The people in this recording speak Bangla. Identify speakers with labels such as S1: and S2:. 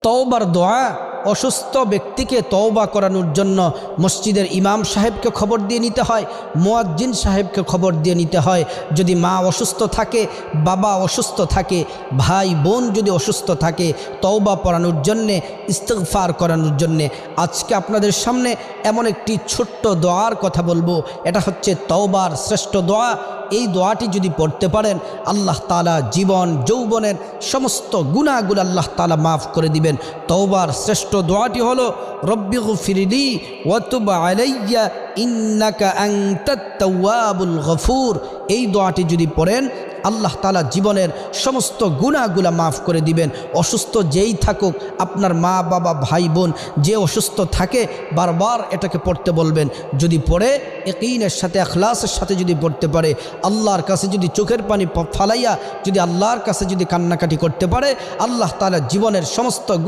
S1: তওবার দোয়া অসুস্থ ব্যক্তিকে তওবা করানোর জন্য মসজিদের ইমাম সাহেবকে খবর দিয়ে নিতে হয়, মুয়াজ্জিন সাহেবকে খবর দিয়ে নিতে হয়। যদি মা অসুস্থ থাকে, বাবা অসুস্থ থাকে, ভাই বোন যদি অসুস্থ থাকে, তওবা পড়ানোর জন্যে, ইস্তিগফার করানোর জন্যে। আজকে আপনাদের সামনে এমন একটি ছোট্ট দোয়ার কথা বলবো, এটা হচ্ছে তওবার শ্রেষ্ঠ দোয়া। এই দোয়াটি যদি পড়তে পারেন, আল্লাহ তাআলা জীবন যৌবনের সমস্ত গুনাহগুলো আল্লাহ তাআলা মাফ করে দিবেন। তওবার শ্রেষ্ঠ দোয়াটি হলো রব্বিগফিরলি ওয়া তুব আলাইয়া ইন্নাকা আনতাত তাওয়াবুল গফুর। এই দোয়াটি যদি পড়েন, আল্লাহ তাআলা জীবনের সমস্ত গুনাহগুলো মাফ করে দিবেন। অসুস্থ যেই থাকুক, আপনার মা বাবা ভাই বোন যে অসুস্থ থাকে, বারবার এটাকে পড়তে বলবেন। যদি পড়ে ইয়াকিনের সাথে, ইখলাসের সাথে যদি পড়তে পারে, আল্লাহর কাছে যদি চোখের পানি ফালাইয়া যদি আল্লাহর কাছে যদি কান্নাকাটি করতে পারে, আল্লাহ তাআলা জীবনের সমস্ত